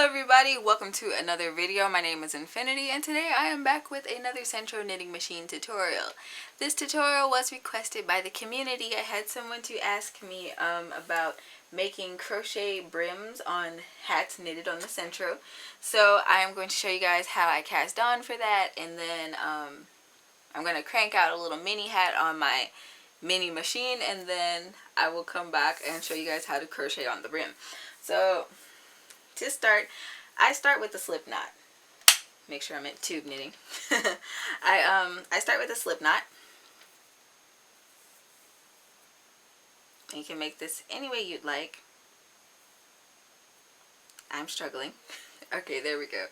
everybody, welcome to another video. My name is Infiniti and today I am back with another Sentro knitting machine tutorial. This tutorial was requested by the community. I had someone to ask me about making crochet brims on hats knitted on the Sentro. So I am going to show you guys how I cast on for that, and then I'm going to crank out a little mini hat on my mini machine, and then I will come back and show you guys how to crochet on the brim. So to start, I start with the slip knot. Make sure I'm at tube knitting. I start with a slip knot. You can make this any way you'd like. I'm struggling. Okay, there we go.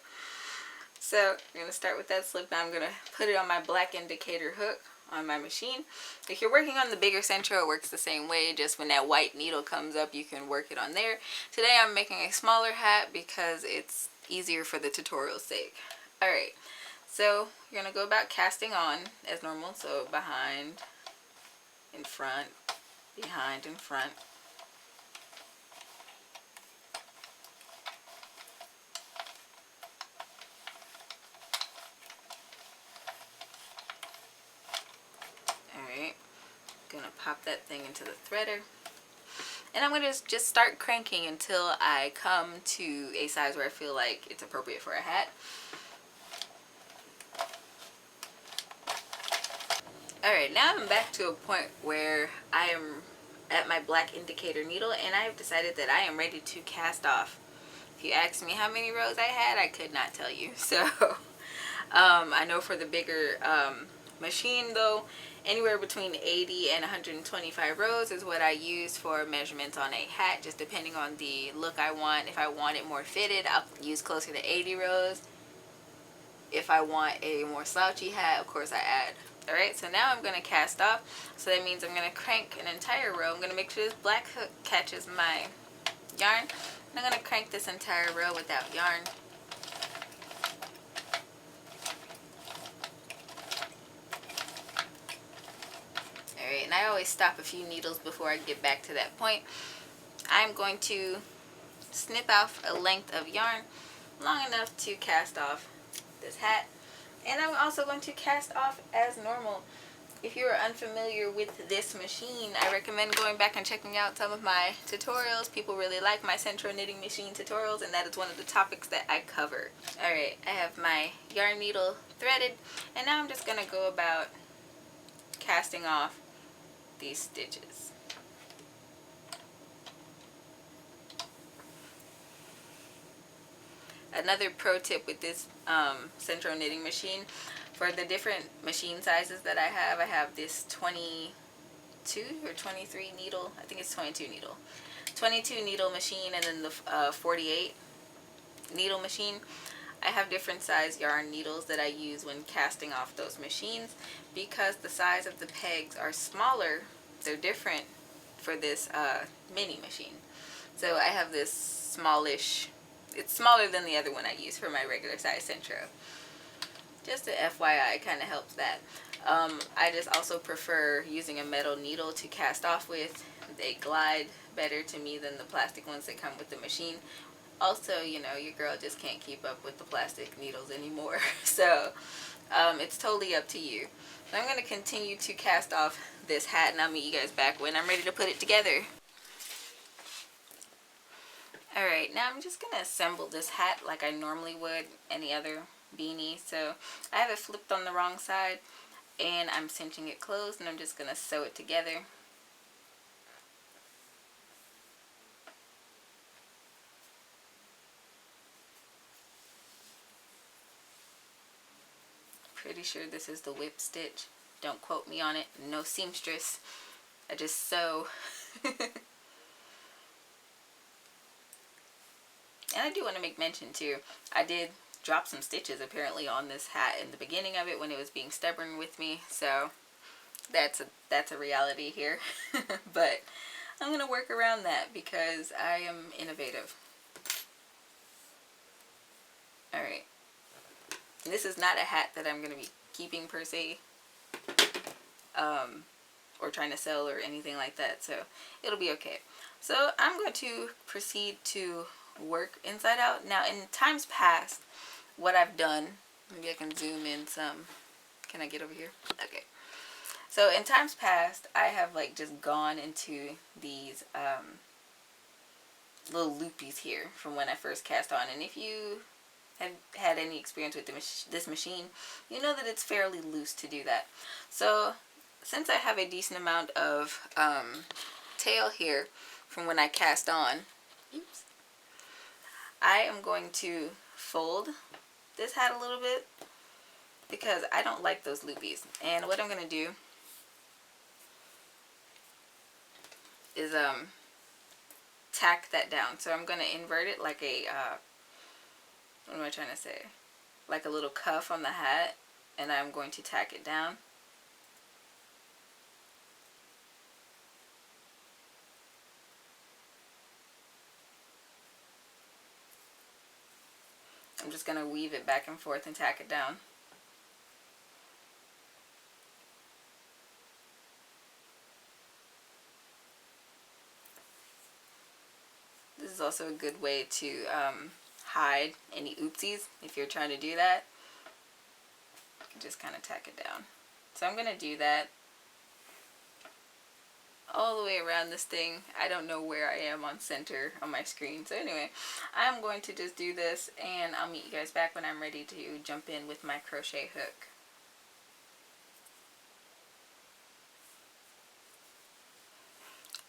So I'm going to start with that slip knot. I'm going to put it on my black indicator hook on my machine. If you're working on the bigger Sentro, it works the same way. Just when that white needle comes up, you can work it on there. Today I'm making a smaller hat because it's easier for the tutorial's sake. Alright, so you're going to go about casting on as normal. So behind, in front, behind, in front. Gonna pop that thing into the threader, and I'm gonna just start cranking until I come to a size where I feel like it's appropriate for a hat. Alright, now I'm back to a point where I am at my black indicator needle, and I have decided that I am ready to cast off. If you asked me how many rows I had, I could not tell you. So I know for the bigger machine though, anywhere between 80 and 125 rows is what I use for measurements on a hat, just depending on the look I want. If I want it more fitted, I'll use closer to 80 rows. If I want a more slouchy hat, of course I add. Alright, so now I'm going to cast off. So that means I'm going to crank an entire row. I'm going to make sure this black hook catches my yarn. And I'm going to crank this entire row without yarn. Alright, and I always stop a few needles before I get back to that point. I'm going to snip off a length of yarn long enough to cast off this hat. And I'm also going to cast off as normal. If you're unfamiliar with this machine, I recommend going back and checking out some of my tutorials. People really like my Sentro knitting machine tutorials, and that is one of the topics that I cover. Alright, I have my yarn needle threaded, and now I'm just going to go about casting off these stitches. Another pro tip with this Sentro knitting machine, for the different machine sizes that I have this 22 or 23 needle, I think it's 22 needle, 22 needle machine, and then the 48 needle machine. I have different size yarn needles that I use when casting off those machines, because the size of the pegs are smaller. They're different for this mini machine. So I have this smallish, it's smaller than the other one I use for my regular size Sentro. Just a FYI, kind of helps that. I just also prefer using a metal needle to cast off with. They glide better to me than the plastic ones that come with the machine. Also, you know, your girl just can't keep up with the plastic needles anymore. So it's totally up to you. So I'm going to continue to cast off this hat, and I'll meet you guys back when I'm ready to put it together. Alright, now I'm just going to assemble this hat like I normally would any other beanie. So I have it flipped on the wrong side, and I'm cinching it closed, and I'm just going to sew it together. Pretty sure this is the whip stitch. Don't quote me on it. No seamstress. I just sew. And I do want to make mention too, I did drop some stitches apparently on this hat in the beginning of it when it was being stubborn with me. So that's a reality here. But I'm going to work around that because I am innovative. Alright. This is not a hat that I'm going to be keeping per se, or trying to sell or anything like that, so it'll be okay. So I'm going to proceed to work inside out. Now in times past, what I've done, maybe I can zoom in some. Can I get over here? Okay. So in times past, I have like just gone into these little loopies here from when I first cast on. And if you have had any experience with this machine, you know that it's fairly loose to do that. So since I have a decent amount of tail here from when I cast on, oops, I am going to fold this hat a little bit because I don't like those loopies. And what I'm going to do is tack that down. So I'm going to invert it like a, what am I trying to say? Like a little cuff on the hat, and I'm going to tack it down. I'm just going to weave it back and forth and tack it down. This is also a good way to hide any oopsies if you're trying to do that. You can just kind of tack it down. So I'm going to do that all the way around this thing. I don't know where I am on center on my screen. So anyway, I'm going to just do this, and I'll meet you guys back when I'm ready to jump in with my crochet hook.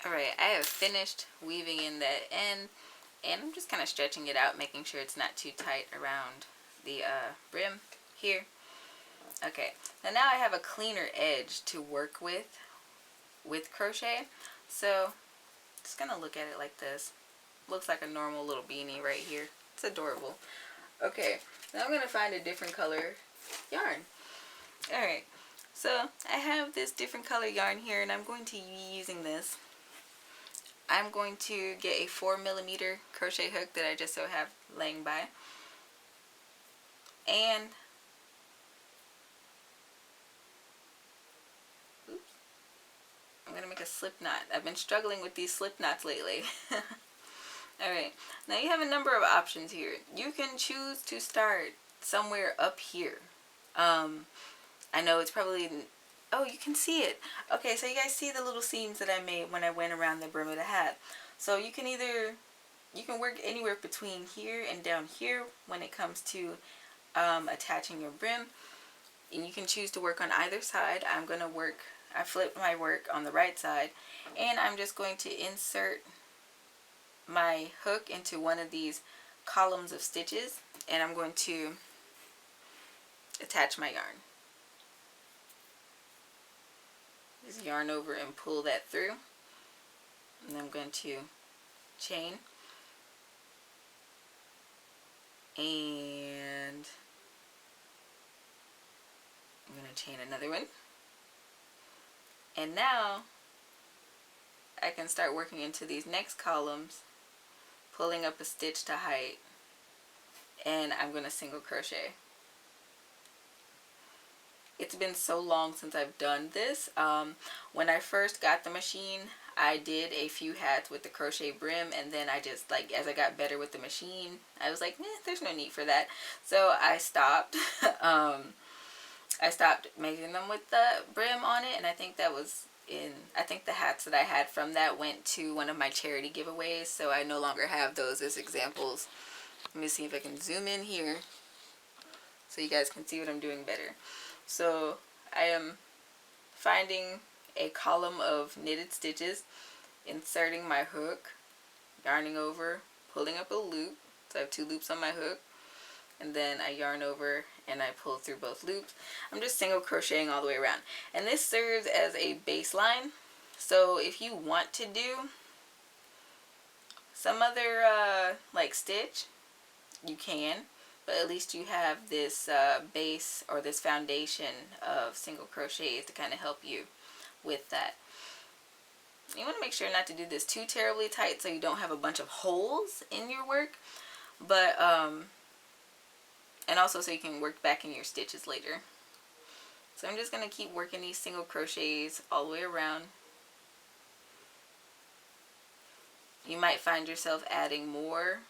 Alright, I have finished weaving in that end, and I'm just kind of stretching it out, making sure it's not too tight around the brim here. Okay, now I have a cleaner edge to work with crochet, so just gonna look at it like this. Looks like a normal little beanie right here. It's adorable. Okay, now I'm gonna find a different color yarn. Alright, so I have this different color yarn here, and I'm going to be using this. I'm going to get a 4mm crochet hook that I just so have laying by, and oops, I'm going to make a slip knot. I've been struggling with these slip knots lately. Alright, now you have a number of options here. You can choose to start somewhere up here. I know it's probably, oh, you can see it. Okay, so you guys see the little seams that I made when I went around the brim of the hat. So you can work anywhere between here and down here when it comes to attaching your brim. And you can choose to work on either side. I flipped my work on the right side, and I'm just going to insert my hook into one of these columns of stitches, and I'm going to attach my yarn. Just yarn over and pull that through, and I'm going to chain, and I'm going to chain another one, and now I can start working into these next columns, pulling up a stitch to height, and I'm going to single crochet. It's been so long since I've done this. When I first got the machine, I did a few hats with the crochet brim, and then I just, like, as I got better with the machine, I was like, there's no need for that. So I stopped. I stopped making them with the brim on it, and I think that was I think the hats that I had from that went to one of my charity giveaways, so I no longer have those as examples. Let me see if I can zoom in here so you guys can see what I'm doing better. So I am finding a column of knitted stitches, inserting my hook, yarning over, pulling up a loop. So I have 2 loops on my hook, and then I yarn over and I pull through both loops. I'm just single crocheting all the way around, and this serves as a baseline. So if you want to do some other like stitch, you can, but at least you have this base or this foundation of single crochets to kind of help you with that. You want to make sure not to do this too terribly tight so you don't have a bunch of holes in your work, but and also so you can work back in your stitches later. So I'm just going to keep working these single crochets all the way around. You might find yourself adding more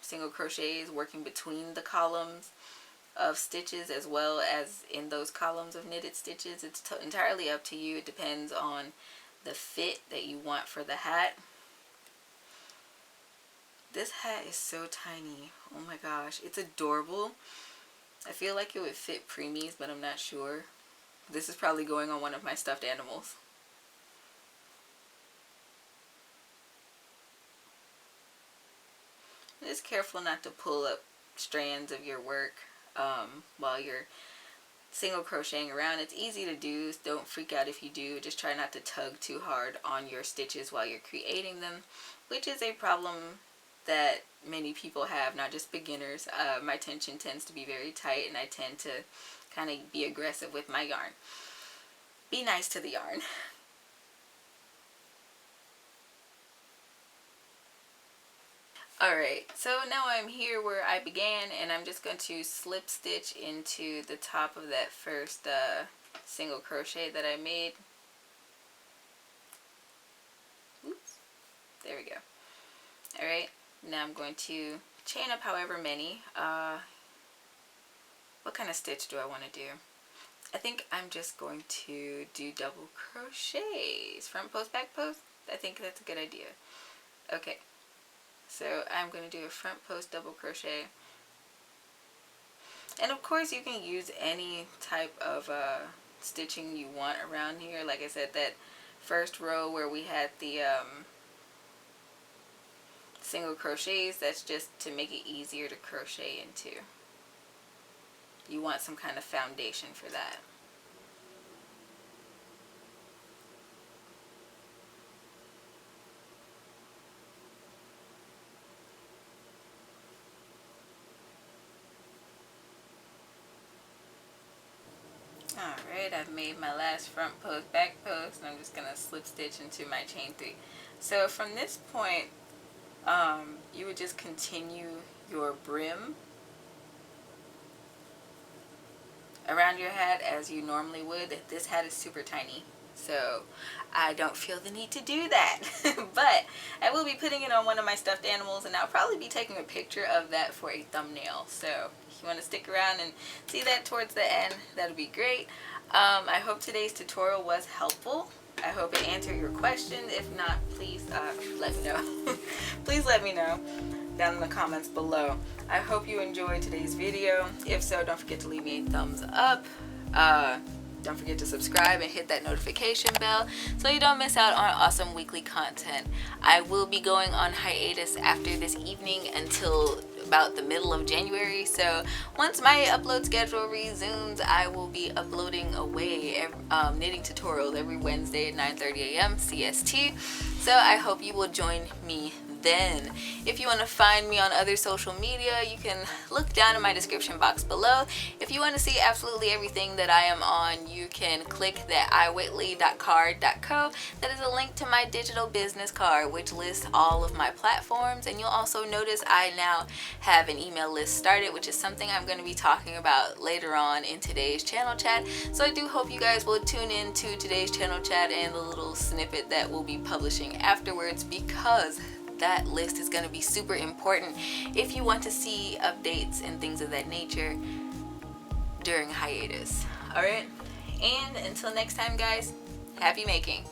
single crochets working between the columns of stitches as well as in those columns of knitted stitches. It's entirely up to you. It depends on the fit that you want for the hat. This hat is so tiny. Oh my gosh, it's adorable. I feel like it would fit preemies, but I'm not sure. This is probably going on one of my stuffed animals. Just careful not to pull up strands of your work while you're single crocheting around. It's easy to do. Don't freak out if you do. Just try not to tug too hard on your stitches while you're creating them, which is a problem that many people have, not just beginners. My tension tends to be very tight, and I tend to kind of be aggressive with my yarn. Be nice to the yarn. Alright, so now I'm here where I began, and I'm just going to slip stitch into the top of that first single crochet that I made. Oops, there we go. Alright, now I'm going to chain up however many. What kind of stitch do I want to do? I think I'm just going to do double crochets. Front post, back post? I think that's a good idea. Okay. So I'm going to do a front post double crochet. And of course you can use any type of stitching you want around here. Like I said, that first row where we had the single crochets, that's just to make it easier to crochet into. You want some kind of foundation for that. Alright, I've made my last front post, back post, and I'm just going to slip stitch into my chain 3. So from this point, you would just continue your brim around your hat as you normally would. This hat is super tiny, so I don't feel the need to do that. But I will be putting it on one of my stuffed animals, and I'll probably be taking a picture of that for a thumbnail. So if you want to stick around and see that towards the end, that'll be great. I hope today's tutorial was helpful. I hope it answered your questions. If not, please let me know. Please let me know down in the comments below. I hope you enjoyed today's video. If so, don't forget to leave me a thumbs up. Don't forget to subscribe and hit that notification bell so you don't miss out on awesome weekly content. I will be going on hiatus after this evening until about the middle of January, so once my upload schedule resumes, I will be uploading away knitting tutorials every Wednesday at 9:30 a.m. CST, so I hope you will join me then. If you want to find me on other social media, you can look down in my description box below. If you want to see absolutely everything that I am on, you can click the IWhitley.card.co. That is a link to my digital business card, which lists all of my platforms, and you'll also notice I now have an email list started, which is something I'm going to be talking about later on in today's channel chat. So I do hope you guys will tune in to today's channel chat and the little snippet that we'll be publishing afterwards, because that list is going to be super important if you want to see updates and things of that nature during hiatus. Alright, and until next time guys, happy making.